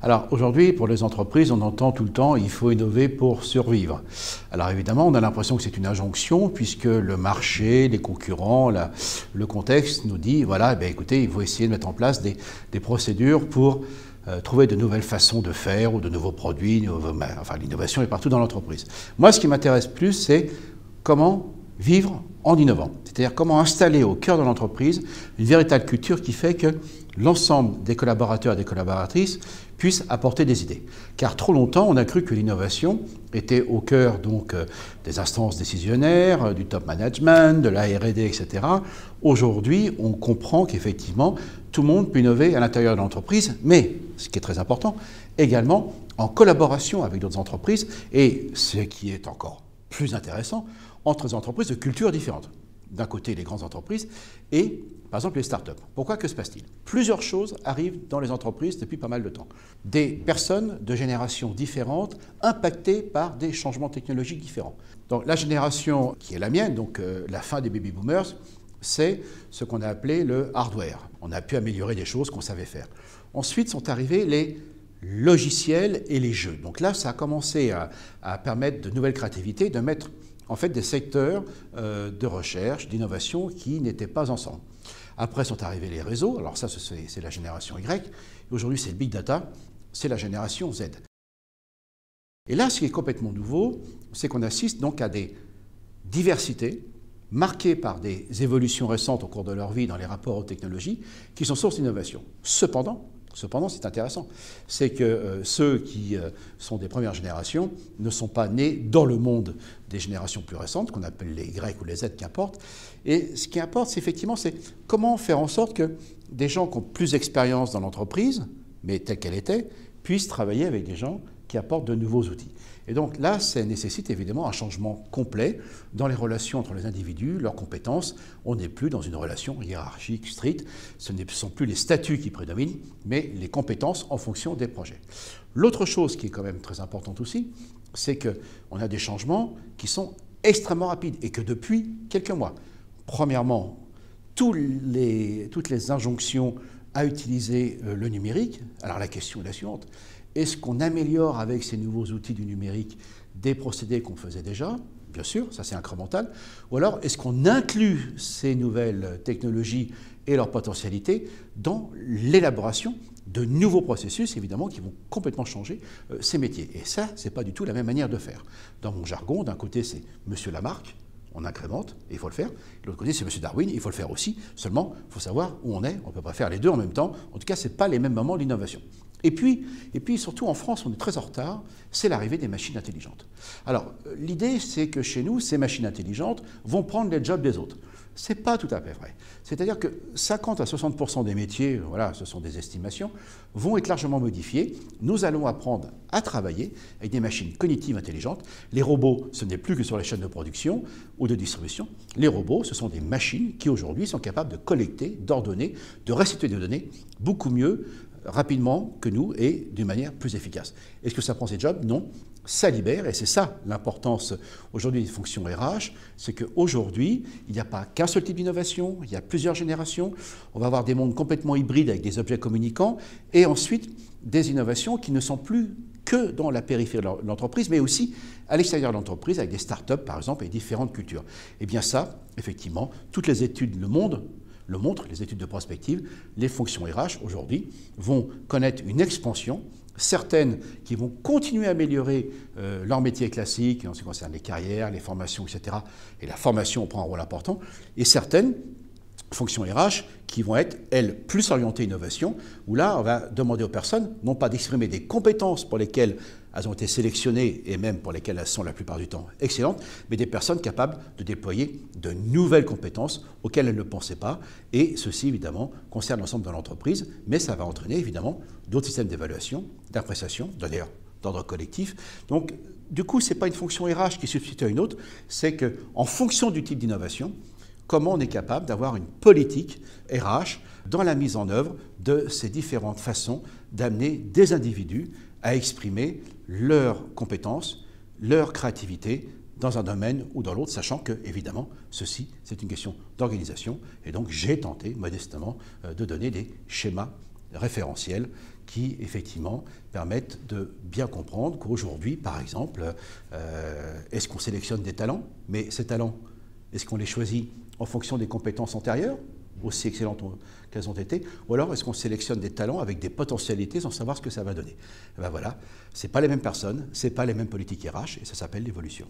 Alors aujourd'hui, pour les entreprises, on entend tout le temps il faut innover pour survivre. Alors évidemment, on a l'impression que c'est une injonction puisque le marché, les concurrents, le contexte nous dit voilà, écoutez, il faut essayer de mettre en place des procédures pour trouver de nouvelles façons de faire ou de nouveaux produits. Enfin, l'innovation est partout dans l'entreprise. Moi, ce qui m'intéresse plus, c'est comment vivre en innovant. C'est-à-dire comment installer au cœur de l'entreprise une véritable culture qui fait que l'ensemble des collaborateurs et des collaboratrices puissent apporter des idées. Car trop longtemps, on a cru que l'innovation était au cœur donc des instances décisionnaires, du top management, de la R&D, etc. Aujourd'hui, on comprend qu'effectivement, tout le monde peut innover à l'intérieur de l'entreprise, mais, ce qui est très important, également en collaboration avec d'autres entreprises, et ce qui est encore plus intéressant, entre des entreprises de cultures différentes. D'un côté, les grandes entreprises et, par exemple, les startups. Pourquoi? Que se passe-t-il? Plusieurs choses arrivent dans les entreprises depuis pas mal de temps. Des personnes de générations différentes impactées par des changements technologiques différents. Donc, la génération qui est la mienne, donc la fin des baby boomers, c'est ce qu'on a appelé le hardware. On a pu améliorer des choses qu'on savait faire. Ensuite sont arrivés les logiciels et les jeux. Donc là, ça a commencé à permettre de nouvelles créativités, de mettre en fait des secteurs de recherche, d'innovation qui n'étaient pas ensemble. Après sont arrivés les réseaux, alors ça c'est la génération Y, aujourd'hui c'est le big data, c'est la génération Z. Et là, ce qui est complètement nouveau, c'est qu'on assiste donc à des diversités marquées par des évolutions récentes au cours de leur vie dans les rapports aux technologies qui sont source d'innovation. Cependant, c'est intéressant, c'est que ceux qui sont des premières générations ne sont pas nés dans le monde des générations plus récentes, qu'on appelle les Y ou les Z, qu'importe. Et ce qui importe, c'est effectivement, c'est comment faire en sorte que des gens qui ont plus d'expérience dans l'entreprise, mais telle qu'elle était, puissent travailler avec des gens qui apportent de nouveaux outils. Et donc là, ça nécessite évidemment un changement complet dans les relations entre les individus, leurs compétences. On n'est plus dans une relation hiérarchique stricte. Ce ne sont plus les statuts qui prédominent, mais les compétences en fonction des projets. L'autre chose qui est quand même très importante aussi, c'est qu'on a des changements qui sont extrêmement rapides et que depuis quelques mois. Premièrement, toutes les injonctions à utiliser le numérique. Alors la question est la suivante. Est-ce qu'on améliore avec ces nouveaux outils du numérique des procédés qu'on faisait déjà? Bien sûr, ça c'est incrémental. Ou alors, est-ce qu'on inclut ces nouvelles technologies et leurs potentialités dans l'élaboration de nouveaux processus, évidemment, qui vont complètement changer ces métiers? Et ça, ce n'est pas du tout la même manière de faire. Dans mon jargon, d'un côté, c'est Monsieur Lamarck, on incrémente, et il faut le faire. De l'autre côté, c'est Monsieur Darwin, il faut le faire aussi. Seulement, il faut savoir où on est. On ne peut pas faire les deux en même temps. En tout cas, ce n'est pas les mêmes moments d'innovation. Et puis, surtout en France, on est très en retard, c'est l'arrivée des machines intelligentes. Alors, l'idée, c'est que chez nous, ces machines intelligentes vont prendre les jobs des autres. Ce n'est pas tout à fait vrai. C'est-à-dire que 50 à 60% des métiers, voilà, ce sont des estimations, vont être largement modifiés. Nous allons apprendre à travailler avec des machines cognitives intelligentes. Les robots, ce n'est plus que sur les chaînes de production ou de distribution. Les robots, ce sont des machines qui aujourd'hui sont capables de collecter, d'ordonner, de restituer des données beaucoup mieux, rapidement que nous et d'une manière plus efficace. Est-ce que ça prend ces jobs? Non. Ça libère, et c'est ça l'importance aujourd'hui des fonctions RH, c'est qu'aujourd'hui, il n'y a pas qu'un seul type d'innovation, il y a plusieurs générations, on va avoir des mondes complètement hybrides avec des objets communicants, et ensuite des innovations qui ne sont plus que dans la périphérie de l'entreprise, mais aussi à l'extérieur de l'entreprise, avec des startups par exemple, et différentes cultures. Et bien ça, effectivement, toutes les études le montrent, les études de prospective, les fonctions RH aujourd'hui vont connaître une expansion, certaines qui vont continuer à améliorer leur métier classique en ce qui concerne les carrières, les formations, etc. Et la formation prend un rôle important, et certaines fonctions RH qui vont être, elles, plus orientées innovation, où là, on va demander aux personnes, non pas d'exprimer des compétences pour lesquelles elles ont été sélectionnées et même pour lesquelles elles sont la plupart du temps excellentes, mais des personnes capables de déployer de nouvelles compétences auxquelles elles ne pensaient pas. Et ceci, évidemment, concerne l'ensemble de l'entreprise, mais ça va entraîner, évidemment, d'autres systèmes d'évaluation, d'appréciation, d'ailleurs, d'ordre collectif. Donc, du coup, ce n'est pas une fonction RH qui substitue à une autre, c'est qu'en fonction du type d'innovation, comment on est capable d'avoir une politique RH dans la mise en œuvre de ces différentes façons d'amener des individus à exprimer leurs compétences, leur créativité dans un domaine ou dans l'autre, sachant que, évidemment, ceci, c'est une question d'organisation. Et donc, j'ai tenté, modestement, de donner des schémas référentiels qui, effectivement, permettent de bien comprendre qu'aujourd'hui, par exemple, est-ce qu'on sélectionne des talents? Mais ces talents, est-ce qu'on les choisit en fonction des compétences antérieures, aussi excellentes qu'elles ont été, ou alors est-ce qu'on sélectionne des talents avec des potentialités sans savoir ce que ça va donner? Et ben voilà, ce n'est pas les mêmes personnes, ce n'est pas les mêmes politiques RH, et ça s'appelle l'évolution.